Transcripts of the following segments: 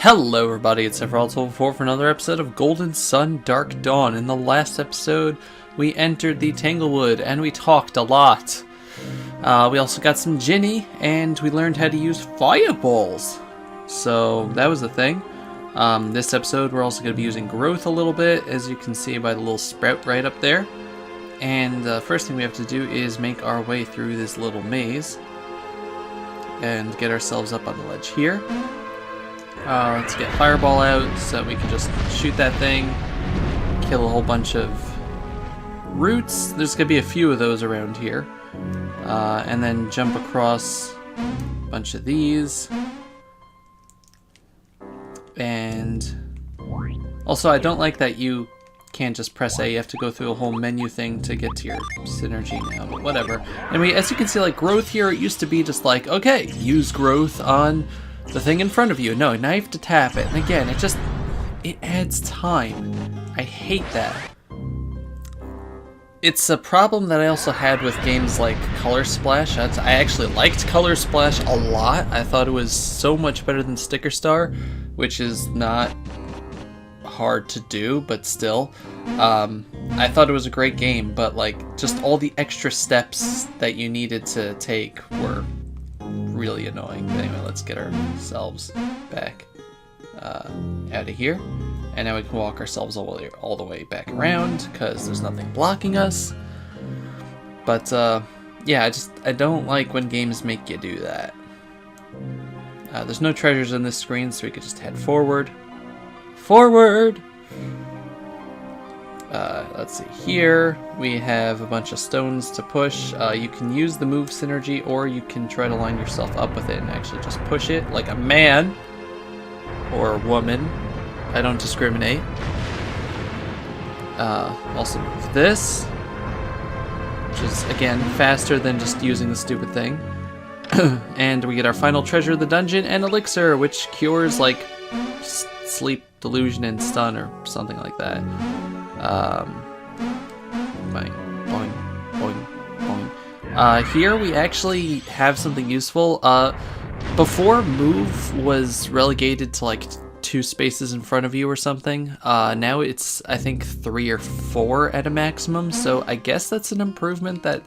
Hello everybody, it's Tyrell for another episode of Golden Sun Dark Dawn. In the last episode, we entered the Tanglewood and we talked a lot. We also got some Ginny and we learned how to use fireballs. So that was the thing. This episode we're also going to be using growth a little bit, as you can see by the little sprout right up there. And the first thing we have to do is make our way through this little maze and get ourselves up on the ledge here. Let's get Fireball out so that we can just shoot that thing, kill a whole bunch of roots. There's going to be a few of those around here. And then jump across a bunch of these. And also, I don't like that you can't just press A. You have to go through a whole menu thing to get to your synergy now, but whatever. Anyway, as you can see, like, growth here, it used to be just like, okay, use growth on the thing in front of you. No, now you have to tap it. And again, it adds time. I hate that. It's a problem that I also had with games like Color Splash. I actually liked Color Splash a lot. I thought it was so much better than Sticker Star, which is not hard to do, but still. I thought it was a great game, but like just all the extra steps that you needed to take were really annoying. But anyway, let's get ourselves back out of here. And now we can walk ourselves all the way back around because there's nothing blocking us. But yeah, I don't like when games make you do that. There's no treasures on this screen, so we could just head forward. Forward! Let's see, here we have a bunch of stones to push. You can use the move synergy, or you can try to line yourself up with it and actually just push it like a man or a woman. I don't discriminate. Also move this, which is again faster than just using the stupid thing. And we get our final treasure of the dungeon, and elixir, which cures like sleep, delusion, and stun or something like that. Boing, boing, boing, boing. Here we actually have something useful. Before move was relegated to like 2 spaces in front of you or something. Now it's, I think, 3 or 4 at a maximum, so I guess that's an improvement that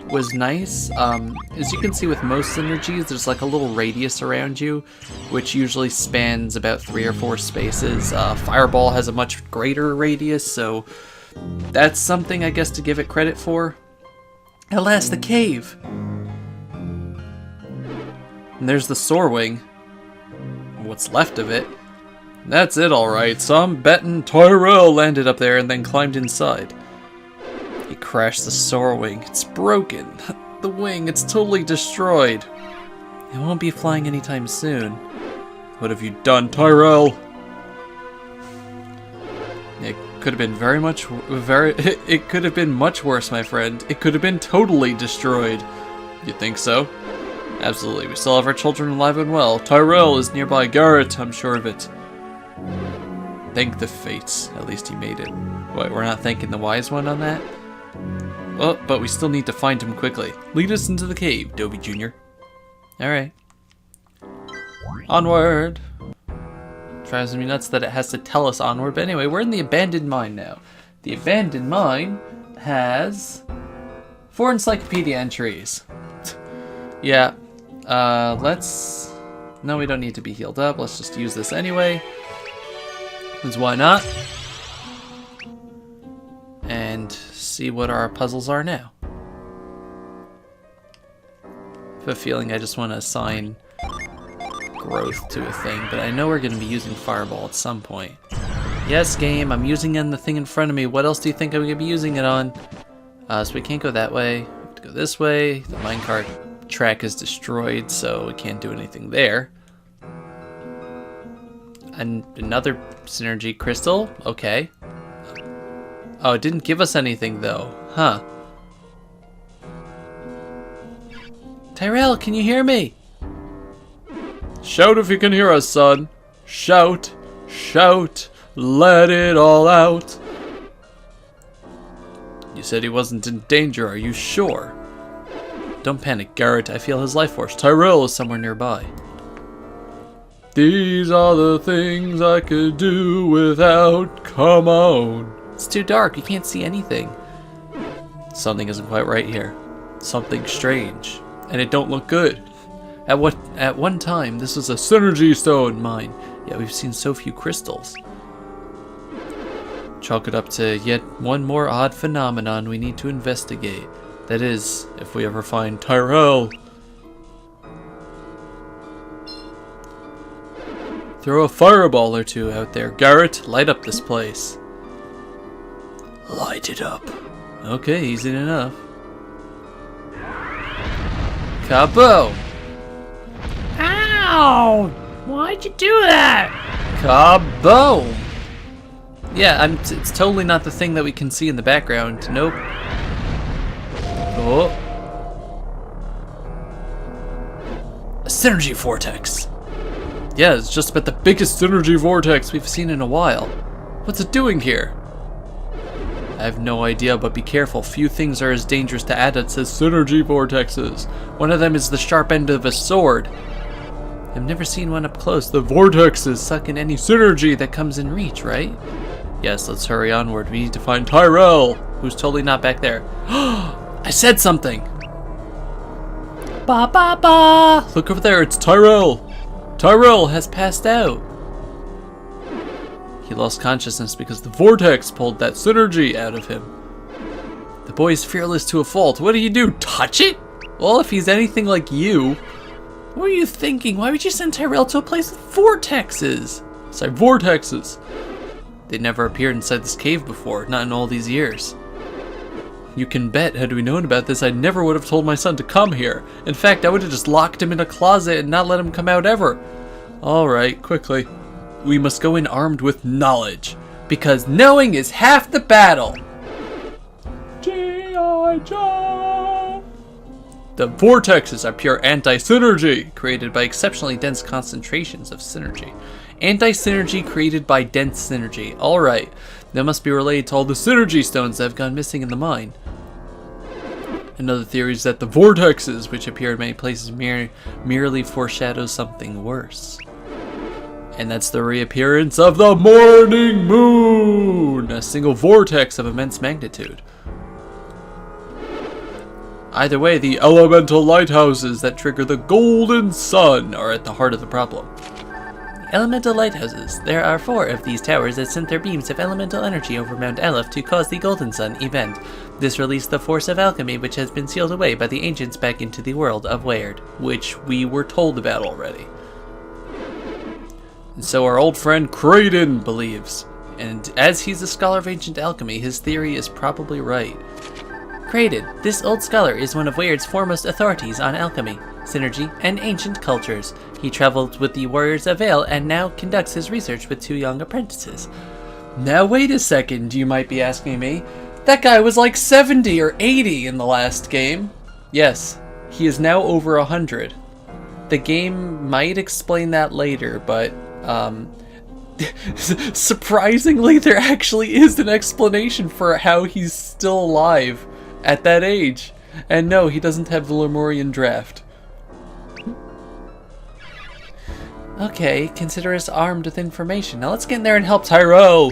was nice. As you can see with most synergies, there's like a little radius around you, which usually spans about 3 or 4 spaces. Fireball has a much greater radius, so that's something I guess to give it credit for. At last, the cave! And there's the Soarwing. What's left of it. That's it, alright. So I'm betting Tyrell landed up there and then climbed inside. He crashed the Soarwing. It's broken. The wing, it's totally destroyed. It won't be flying anytime soon. What have you done, Tyrell? It could have been it could have been much worse, my friend. It could have been totally destroyed. You think so? Absolutely. We still have our children alive and well. Tyrell is nearby. Garrett, I'm sure of it. Thank the fates. At least he made it. What, we're not thanking the wise one on that? Well, but we still need to find him quickly. Lead us into the cave, Dobie Jr. Alright. Onward! Drives me nuts that it has to tell us onward, but anyway, we're in the abandoned mine now. The abandoned mine has 4 encyclopedia entries. Yeah. Let's... No, we don't need to be healed up. Let's just use this anyway. Because why not? And see what our puzzles are now. I have a feeling I just want to assign growth to a thing, but I know we're going to be using Fireball at some point. Yes, game, I'm using it on the thing in front of me. What else do you think I'm going to be using it on? So we can't go that way. We have to go this way. The minecart track is destroyed, so we can't do anything there. And another synergy crystal? Okay. Oh, it didn't give us anything though. Huh. Tyrell, can you hear me? Shout if you can hear us, son. Shout. Shout. Let it all out. You said he wasn't in danger, are you sure? Don't panic, Garrett. I feel his life force. Tyrell is somewhere nearby. These are the things I could do without. Come on. It's too dark. You can't see anything. Something isn't quite right here. Something strange. And it don't look good. At one time, this was a synergy stone mine. Yet we've seen so few crystals. Chalk it up to yet one more odd phenomenon we need to investigate. That is, if we ever find Tyrell. Throw a fireball or two out there. Garrett, light up this place. Light it up. Okay, easy enough. Kaboom! Ow! Why'd you do that? Kaboom! Yeah, it's totally not the thing that we can see in the background. Nope. Oh. A synergy vortex. Yeah, it's just about the biggest synergy vortex we've seen in a while. What's it doing here? I have no idea, but be careful. Few things are as dangerous to adults as synergy vortexes. One of them is the sharp end of a sword. I've never seen one up close. The vortexes suck in any synergy that comes in reach, right? Yes, let's hurry onward. We need to find Tyrell, who's totally not back there. I said something! Ba ba ba! Look over there, it's Tyrell! Tyrell has passed out. He lost consciousness because the vortex pulled that synergy out of him. The boy is fearless to a fault. What do you do? Touch it? Well, if he's anything like you. What were you thinking? Why would you send Tyrell to a place with vortexes? Sorry, vortexes. They never appeared inside this cave before, not in all these years. You can bet, had we known about this, I never would have told my son to come here. In fact, I would have just locked him in a closet and not let him come out ever. Alright, quickly. We must go in armed with knowledge, because knowing is half the battle. G.I. Joe! The vortexes are pure anti-synergy, created by exceptionally dense concentrations of synergy. Anti-synergy created by dense synergy. Alright, that must be related to all the synergy stones that have gone missing in the mine. Another theory is that the vortexes, which appear in many places, merely foreshadow something worse. And that's the reappearance of the morning moon! A single vortex of immense magnitude. Either way, the elemental lighthouses that trigger the golden sun are at the heart of the problem. Elemental lighthouses. There are 4 of these towers that sent their beams of elemental energy over Mount Aleph to cause the Golden Sun event. This released the force of alchemy which has been sealed away by the ancients back into the world of Weird, which we were told about already. And so our old friend Kraden believes, and as he's a scholar of ancient alchemy, his theory is probably right. Kraden, this old scholar is one of Weird's foremost authorities on alchemy, synergy, and ancient cultures. He traveled with the warriors of Vale and now conducts his research with 2 young apprentices. Now wait a second, you might be asking me. That guy was like 70 or 80 in the last game. Yes, he is now over 100. The game might explain that later, but surprisingly there actually is an explanation for how he's still alive at that age. And no, he doesn't have the Lemurian draft. Okay, consider us armed with information. Now let's get in there and help Tyrell.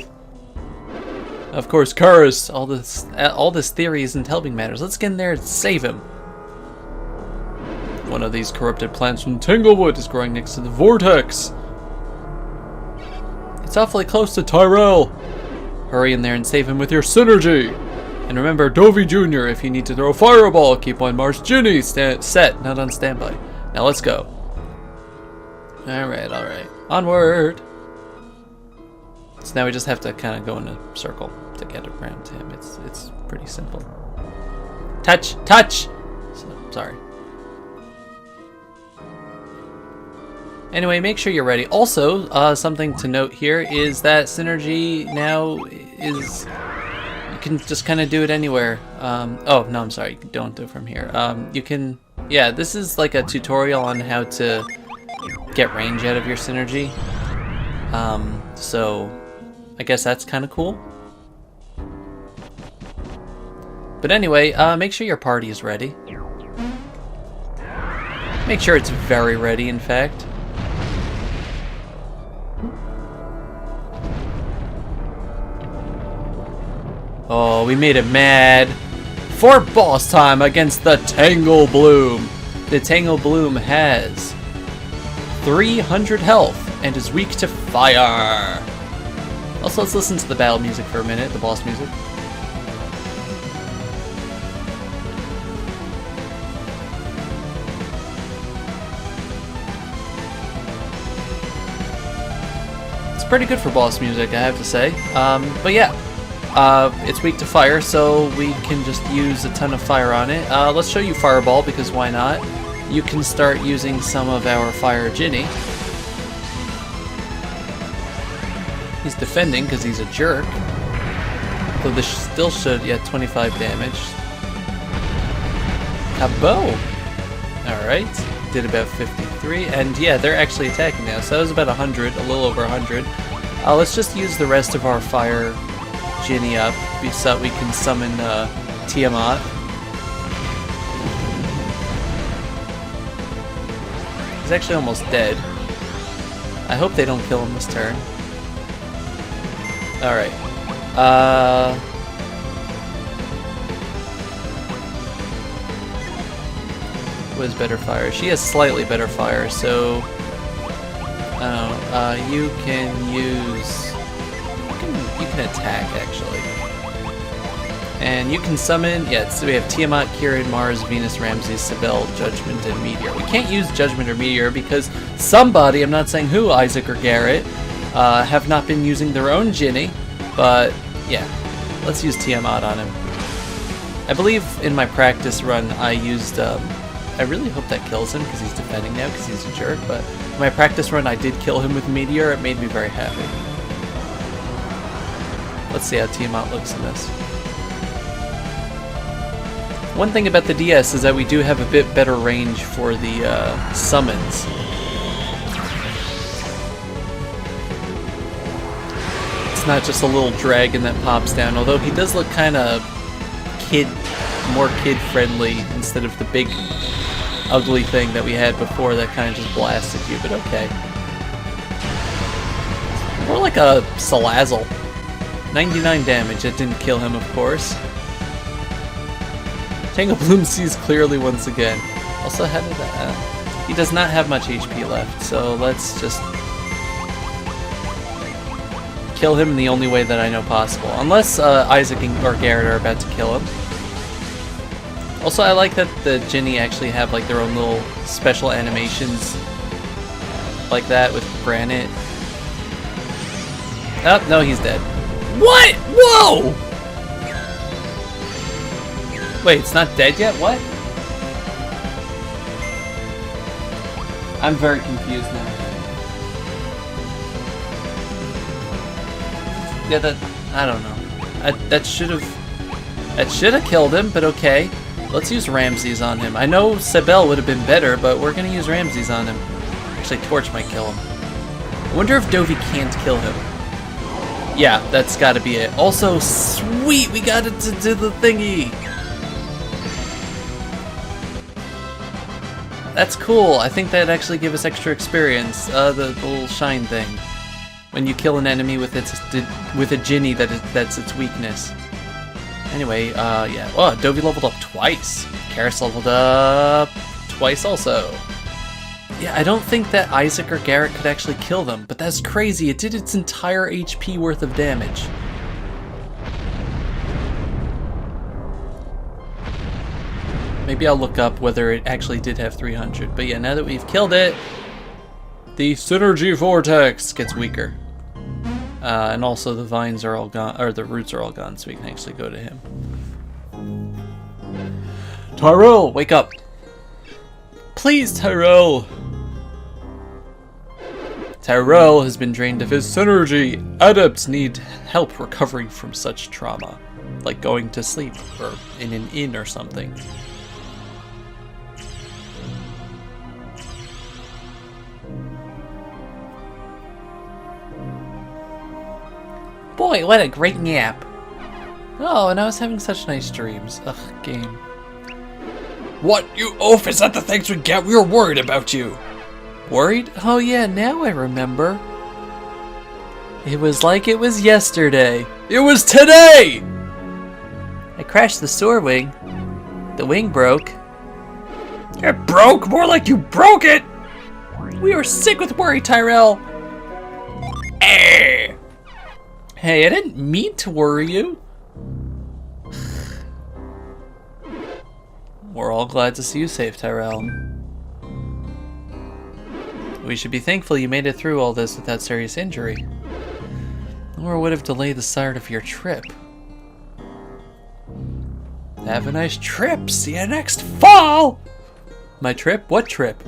Of course, Curse. All this theory isn't helping matters. Let's get in there and save him. One of these corrupted plants from Tanglewood is growing next to the vortex. It's awfully close to Tyrell. Hurry in there and save him with your synergy. And remember, Dovey Jr., if you need to throw a fireball, keep on Mars Ginny set, not on standby. Now let's go. Alright. Onward! So now we just have to kind of go in a circle to get around to him. It's pretty simple. Touch! Sorry. Anyway, make sure you're ready. Also, something to note here is that synergy now is... You can just kind of do it anywhere. Oh, no, I'm sorry. Don't do it from here. You can... Yeah, this is like a tutorial on how to get range out of your synergy. So I guess that's kind of cool. But anyway, make sure your party is ready. Make sure it's very ready, in fact. Oh, we made it mad. For boss time against the Tangle Bloom. The Tangle Bloom has 300 health and is weak to fire. Also, let's listen to the battle music for a minute, the boss music. It's pretty good for boss music, I have to say. But yeah, it's weak to fire, so we can just use a ton of fire on it. Let's show you Fireball, because why not? You can start using some of our Fire Ginny. He's defending because he's a jerk. Though this still should, yeah, 25 damage. Kaboom! Alright, did about 53, and yeah, they're actually attacking now, so that was about 100, a little over 100. Let's just use the rest of our Fire Ginny up so that we can summon Tiamat. He's actually almost dead. I hope they don't kill him this turn. Alright. Who has better fire? She has slightly better fire, so... you can use... You can attack, actually. And you can summon... Yeah, so we have Tiamat, Kirin, Mars, Venus, Ramses, Sibel, Judgment, and Meteor. We can't use Judgment or Meteor because somebody, I'm not saying who, Isaac or Garrett, have not been using their own Ginny, but yeah, let's use Tiamat on him. I believe in my practice run I used, I really hope that kills him because he's defending now because he's a jerk, but in my practice run I did kill him with Meteor. It made me very happy. Let's see how Tiamat looks in this. One thing about the DS is that we do have a bit better range for the summons. It's not just a little dragon that pops down, although he does look kind of more kid-friendly instead of the big, ugly thing that we had before that kind of just blasted you, but okay. More like a Salazzle. 99 damage, it didn't kill him, of course. Tangle Bloom sees clearly once again. Also, how did that... he does not have much HP left, so let's just... kill him in the only way that I know possible. Unless Isaac or Garrett are about to kill him. Also, I like that the Ginny actually have like their own little special animations like that with Granite. Oh, no, he's dead. What? Whoa! Wait, it's not dead yet? What? I'm very confused now. Yeah, I don't know. That should have killed him, but okay. Let's use Ramses on him. I know Sibel would have been better, but we're gonna use Ramses on him. Actually, Torch might kill him. I wonder if Dovey can't kill him. Yeah, that's gotta be it. Also, sweet, we got it to do the thingy. That's cool. I think that'd actually give us extra experience. The little shine thing. When you kill an enemy with a Ginny that's its weakness. Anyway, yeah. Oh, Dovey leveled up twice. Karis leveled up twice also. Yeah, I don't think that Isaac or Garrett could actually kill them, but that's crazy. It did its entire HP worth of damage. Maybe I'll look up whether it actually did have 300. But yeah, now that we've killed it, the Synergy Vortex gets weaker. And also the vines are all gone, or the roots are all gone, so we can actually go to him. Tyrell, wake up! Please, Tyrell! Tyrell has been drained of his synergy. Adepts need help recovering from such trauma, like going to sleep, or in an inn or something. Boy, what a great nap. Oh, and I was having such nice dreams. Ugh, game. What? You oaf, is that the things we get? We were worried about you. Worried? Oh yeah, now I remember. It was like it was yesterday. It was today! crashed the soar wing. The wing broke. It broke? More like you broke it! We were sick with worry, Tyrell. Hey, I didn't mean to worry you. We're all glad to see you safe, Tyrell. We should be thankful you made it through all this without serious injury. Or would have delayed the start of your trip. Have a nice trip. See you next fall. My trip? What trip?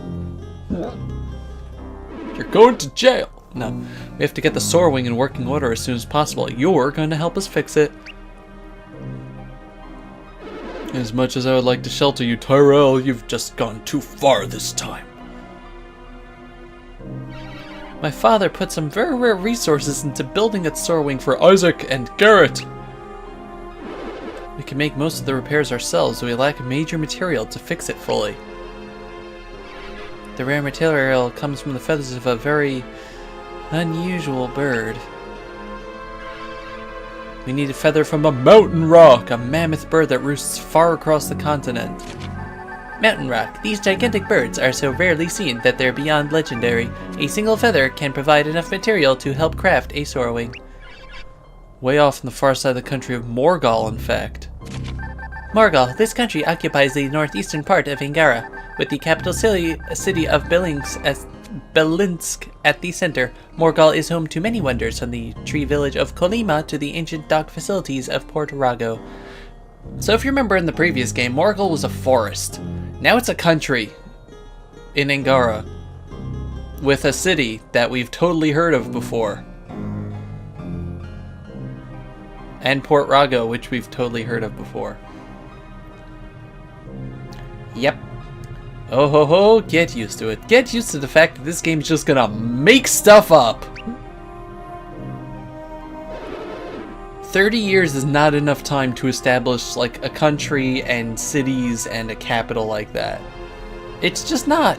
You're going to jail. No, we have to get the soar wing in working order as soon as possible. You're going to help us fix it. As much as I would like to shelter you, Tyrell, you've just gone too far this time. My father put some very rare resources into building that soar wing for Isaac and Garrett. We can make most of the repairs ourselves, so we lack major material to fix it fully. The rare material comes from the feathers of a very unusual bird. We need a feather from a mountain rock, a mammoth bird that roosts far across the continent. Mountain rock. These gigantic birds are so rarely seen that they're beyond legendary. A single feather can provide enough material to help craft a soar wing. Way off on the far side of the country of Morgul, in fact. Morgul. This country occupies the northeastern part of Angara, with the capital city of Belinsk at the center. Morgul is home to many wonders, from the tree village of Kolima to the ancient dock facilities of Port Rago. So if you remember in the previous game, Morgul was a forest. Now it's a country in Angara with a city that we've totally heard of before. And Port Rago, which we've totally heard of before. Yep. Oh ho ho, get used to it. Get used to the fact that this game's just gonna make stuff up. 30 years is not enough time to establish like a country and cities and a capital like that. It's just not.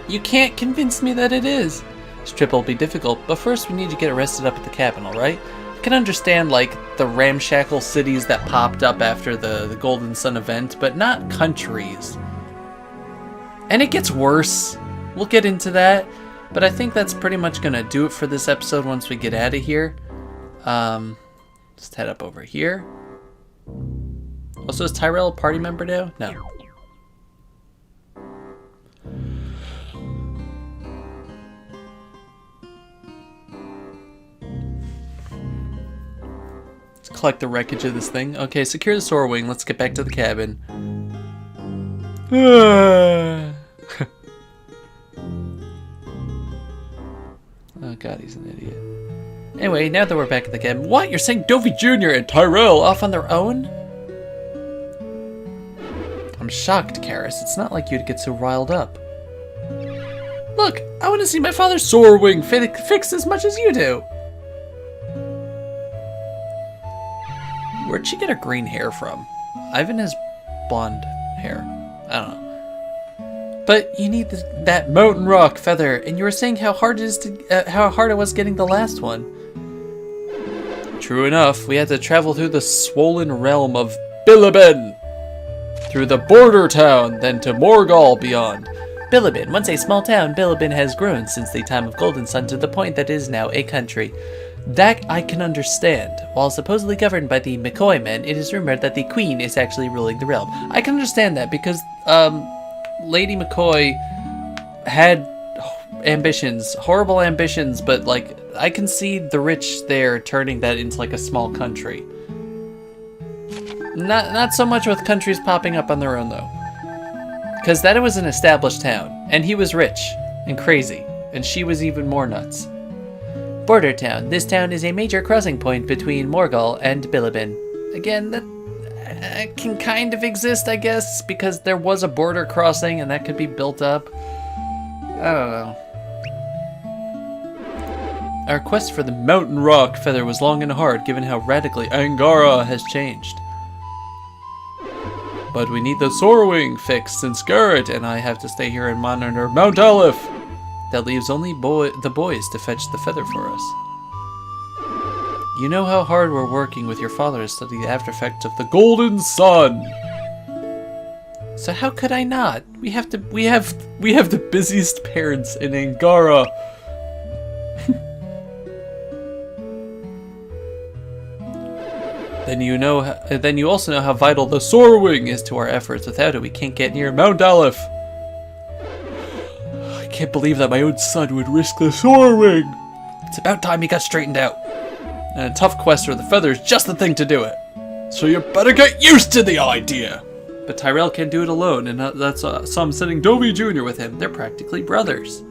You can't convince me that it is. This trip will be difficult, but first we need to get arrested up at the capital, right? I can understand like the ramshackle cities that popped up after the Golden Sun event, but not countries. And it gets worse. We'll get into that, but I think that's pretty much gonna do it for this episode once we get out of here. Just head up over here. Also, is Tyrell a party member now? No. Let's collect the wreckage of this thing. Okay, secure the soar wing. Let's get back to the cabin. Oh god, he's an idiot. Anyway, now that we're back at the cabin... What? You're saying Dovey Jr. and Tyrell off on their own? I'm shocked, Karis. It's not like you'd get so riled up. Look, I want to see my father's soar wing fixed as much as you do. Where'd she get her green hair from? Ivan has blonde hair. I don't know. But you need that mountain rock feather, and you were saying how hard it is to how hard it was getting the last one. True enough, we had to travel through the swollen realm of Bilibin, through the border town, then to Morgul beyond. Bilibin, once a small town, Bilibin has grown since the time of Golden Sun to the point that it is now a country. That I can understand. While supposedly governed by the McCoy men, it is rumored that the Queen is actually ruling the realm. I can understand that because Lady McCoy had ambitions, horrible ambitions, but like I can see the rich there turning that into like a small country. Not so much with countries popping up on their own though, because that was an established town, and he was rich and crazy, and she was even more nuts. Border town. This town is a major crossing point between Morgul and Bilibin. Again, that can kind of exist, I guess, because there was a border crossing and that could be built up. I don't know. Our quest for the mountain rock feather was long and hard, given how radically Angara has changed. But we need the soar wing fixed since Garrett and I have to stay here and monitor Mount Aleph. That leaves only the boys to fetch the feather for us. You know how hard we're working with your father to study the after effects of the Golden Sun. So how could I not? We have the busiest parents in Angara. Then you also know how vital the Soar Wing is to our efforts. Without it, we can't get near Mount Aleph. I can't believe that my own son would risk the Soar Wing. It's about time he got straightened out. And a tough quest for the feather is just the thing to do it. So you better get used to the idea. But Tyrell can't do it alone, and so I'm sending Dovey Jr. with him. They're practically brothers.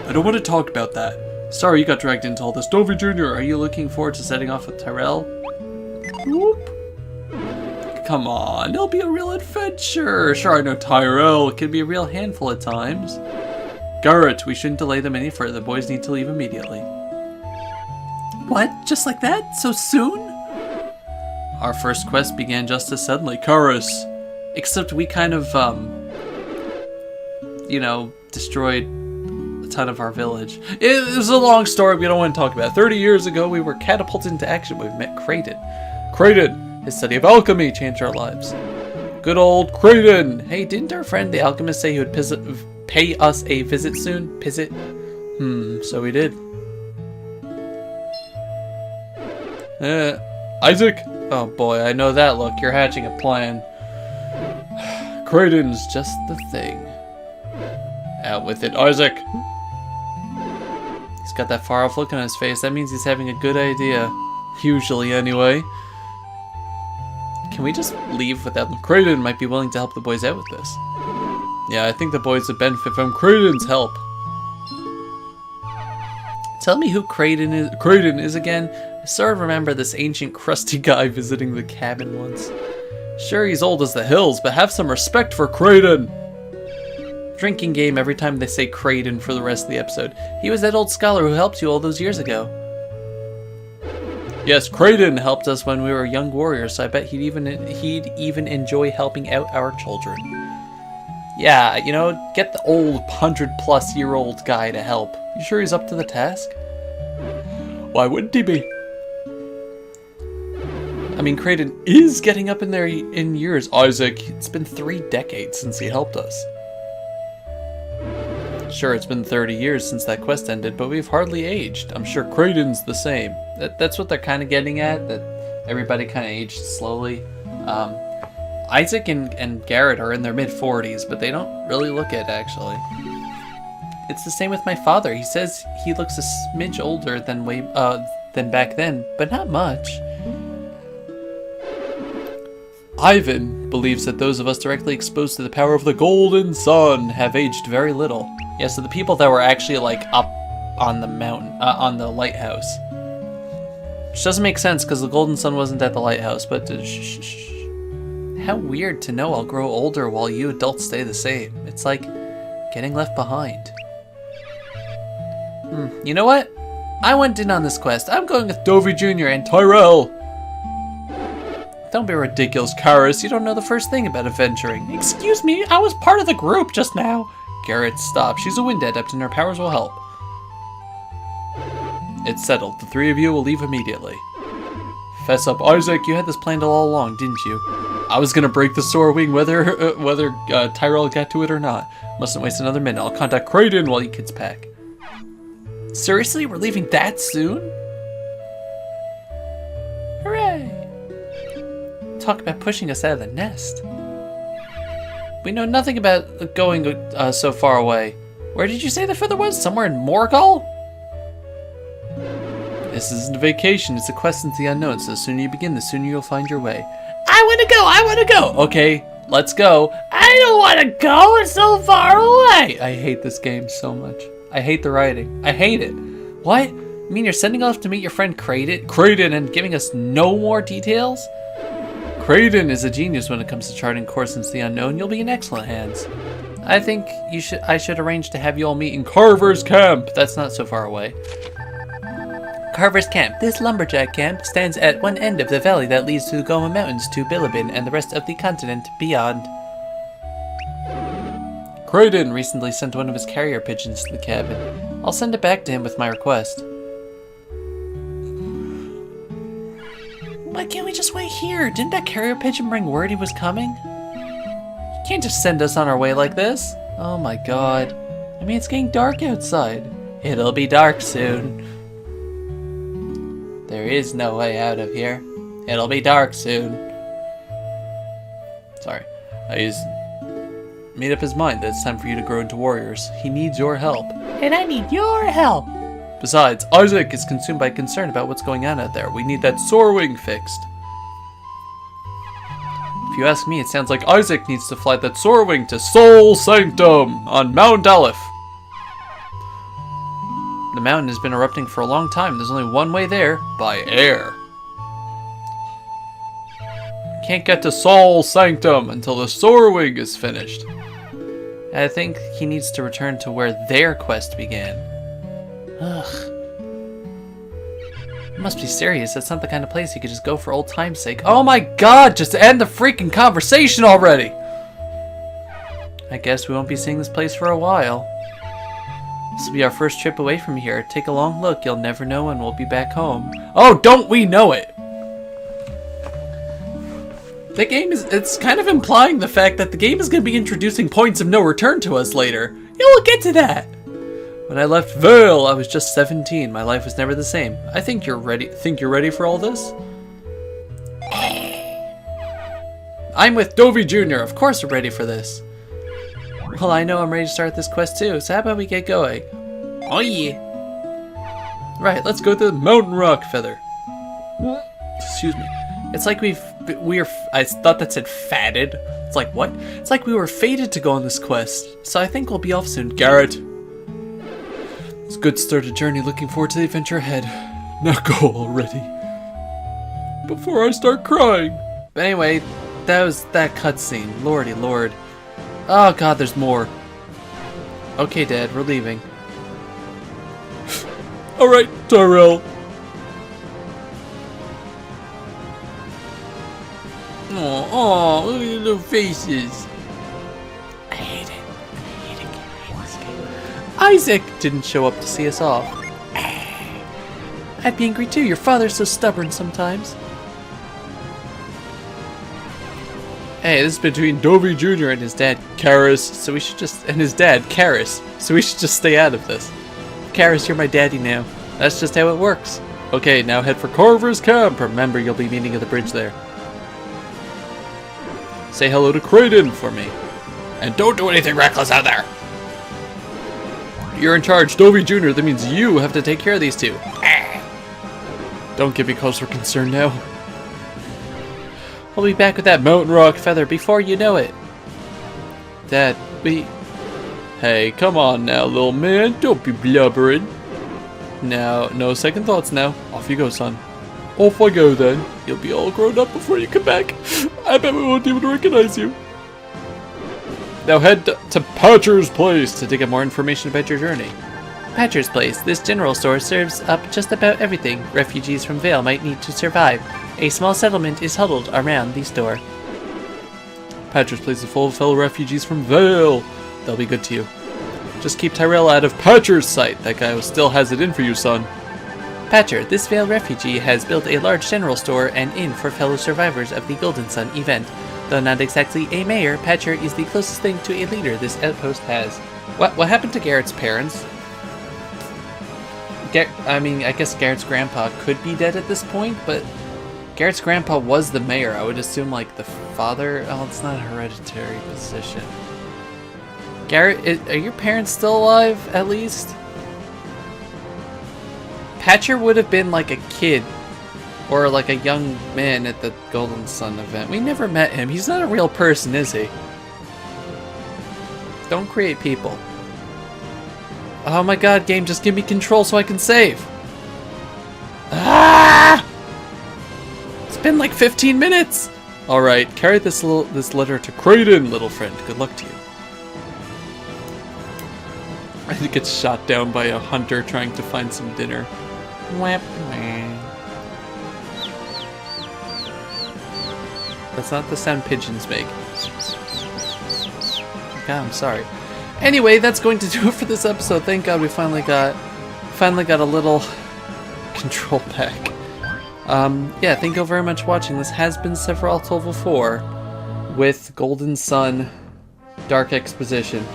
I don't want to talk about that. Sorry you got dragged into all this. Dovey Jr., are you looking forward to setting off with Tyrell? Whoop. Come on, it'll be a real adventure. Sure, I know Tyrell can be a real handful at times. Garrett, we shouldn't delay them any further. The boys need to leave immediately. What? Just like that? So soon? Our first quest began just as suddenly, Karis. Except we kind of, destroyed a ton of our village. It was a long story we don't want to talk about. 30 years ago, we were catapulted into action when we met Kraden. Kraden, his study of alchemy changed our lives. Good old Kraden. Hey, didn't our friend the alchemist say he would pay us a visit soon? Visit? So he did. Isaac? Oh boy, I know that look. You're hatching a plan. Kraden's just the thing. Out with it, Isaac. He's got that far off look on his face. That means he's having a good idea. Usually, anyway. Can we just leave without them? Kraden might be willing to help the boys out with this. Yeah, I think the boys would benefit from Kraden's help. Tell me who Kraden is again. I sort of remember this ancient crusty guy visiting the cabin once. Sure, he's old as the hills, but have some respect for Kraden. Drinking game every time they say Kraden for the rest of the episode. He was that old scholar who helped you all those years ago. Yes, Kraden helped Helped us when we were young warriors, so I bet he'd even enjoy helping out our children. Yeah, get the old 100-plus-year-old guy to help. You sure he's up to the task? Why wouldn't he be? I mean, Kraden is getting up in there in years. Isaac, it's been 3 decades since he helped us. Sure, it's been 30 years since that quest ended, but we've hardly aged. I'm sure Kraden's the same. That's what they're kind of getting at, that everybody kind of aged slowly. Isaac and Garrett are in their mid-40s, but they don't really look it, actually. It's the same with my father. He says he looks a smidge older than back then, but not much. Ivan believes that those of us directly exposed to the power of the Golden Sun have aged very little. Yeah, so the people that were actually, up on the mountain, on the lighthouse. Which doesn't make sense, because the Golden Sun wasn't at the lighthouse, but how weird to know I'll grow older while you adults stay the same. It's like getting left behind. You know what? I went in on this quest. I'm going with Dovey Jr. and Tyrell. Don't be ridiculous, Karis. You don't know the first thing about adventuring. Excuse me, I was part of the group just now. Garrett, stop. She's a wind adept and her powers will help. It's settled. The 3 of you will leave immediately. Fess up, Isaac. You had this planned all along, didn't you? I was gonna break the Soar Wing whether Tyrell got to it or not. Mustn't waste another minute. I'll contact Kraden while you kids pack. Seriously? We're leaving that soon? Hooray! Talk about pushing us out of the nest. We know nothing about going so far away. Where did you say the feather was? Somewhere in Morgul? This isn't a vacation, it's a quest into the unknown, so the sooner you begin, the sooner you'll find your way. I wanna go! Okay, let's go. I don't wanna go, it's so far away! I hate this game so much. I hate the writing. I hate it. What? You mean you're sending off to meet your friend Kraden and giving us no more details? Kraden is a genius when it comes to charting course into the unknown. You'll be in excellent hands. I think I should arrange to have you all meet in Carver's Camp. That's not so far away. Carver's Camp. This lumberjack camp stands at one end of the valley that leads to the Goma Mountains to Bilibin and the rest of the continent beyond. Kraden recently sent one of his carrier pigeons to the cabin. I'll send it back to him with my request. Why can't we just wait here? Didn't that carrier pigeon bring word he was coming? You can't just send us on our way like this. Oh my god. I mean, it's getting dark outside. It'll be dark soon. There is no way out of here. It'll be dark soon. Sorry. He's made up his mind that it's time for you to grow into warriors. He needs your help. And I need your help. Besides, Isaac is consumed by concern about what's going on out there. We need that Soarwing fixed. If you ask me, it sounds like Isaac needs to fly that Soarwing to Sol Sanctum on Mount Aleph. The mountain has been erupting for a long time. There's only one way there, by air. Can't get to Sol Sanctum until the Soarwing is finished. I think he needs to return to where their quest began. Ugh. You must be serious. That's not the kind of place you could just go for old time's sake. Oh my god, just end the freaking conversation already! I guess we won't be seeing this place for a while. This will be our first trip away from here. Take a long look. You'll never know when we'll be back home. Oh, don't we know it! The game is, it's kind of implying the fact that the game is going to be introducing points of no return to us later. Yeah, we'll get to that. When I left Vale, I was just 17. My life was never the same. I think you're ready. Think you're ready for all this? I'm with Dovey Jr. Of course we're ready for this. Well, I know I'm ready to start this quest too, so how about we get going? Oh yeah. Right, let's go to the Mountain Rock Feather. Excuse me. It's like I thought that said fatted. It's like, what? It's like we were fated to go on this quest. So I think we'll be off soon. Garrett. It's good to start a journey. Looking forward to the adventure ahead. Now go already. Before I start crying. But anyway, that was that cutscene. Lordy lord. Oh god, there's more. Okay, Dad, we're leaving. Alright, Tyrell. Oh, look at your little faces. I hate it. I hate it. Isaac didn't show up to see us off. I'd be angry too. Your father's so stubborn sometimes. Hey, this is between Dovey Jr. and his dad, Karis, so we should just... And his dad, Karis, so we should just stay out of this. Karis, you're my daddy now. That's just how it works. Okay, now head for Carver's Camp. Remember, you'll be meeting at the bridge there. Say hello to Kraden for me. And don't do anything reckless out there. You're in charge, Dovey Jr. That means you have to take care of these two. Don't give me cause for concern now. I'll be back with that Mountain Rock Feather before you know it. Dad, Hey, come on now, little man. Don't be blubbering. Now, no second thoughts now. Off you go, son. Off I go then. You'll be all grown up before you come back. I bet we won't even recognize you. Now head to Patcher's Place to get more information about your journey. Patcher's Place. This general store serves up just about everything refugees from Vale might need to survive. A small settlement is huddled around the store. Patcher's Place is full of fellow refugees from Vale. They'll be good to you. Just keep Tyrell out of Patcher's sight. That guy still has it in for you, son. Patcher, this Vale refugee has built a large general store and inn for fellow survivors of the Golden Sun event. Though not exactly a mayor, Patcher is the closest thing to a leader this outpost has. What happened to Garrett's parents? I mean, I guess Garrett's grandpa could be dead at this point, but Garrett's grandpa was the mayor. I would assume, like, the father... Oh, it's not a hereditary position. Garrett, are your parents still alive, at least? Patcher would have been like a kid or like a young man at the Golden Sun event. We never met him. He's not a real person, is he? Don't create people. Oh my god, game, just give me control so I can save. Ah! It's been like 15 minutes. Alright, carry this letter to Kraden, little friend. Good luck to you. I think it's shot down by a hunter trying to find some dinner. That's not the sound pigeons make. God, I'm sorry. Anyway, that's going to do it for this episode. Thank God we finally got a little control back. Yeah, thank you very much for watching. This has been Sephiroth Level 4 with Golden Sun Dark Exposition.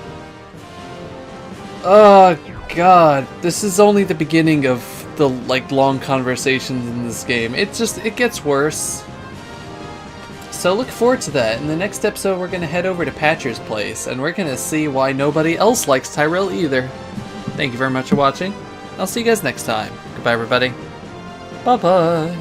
Oh god, this is only the beginning of the long conversations in this game. It gets worse. So look forward to that. In the next episode we're gonna head over to Patcher's place and we're gonna see why nobody else likes Tyrell either. Thank you very much for watching. I'll see you guys next time. Goodbye everybody. Bye bye.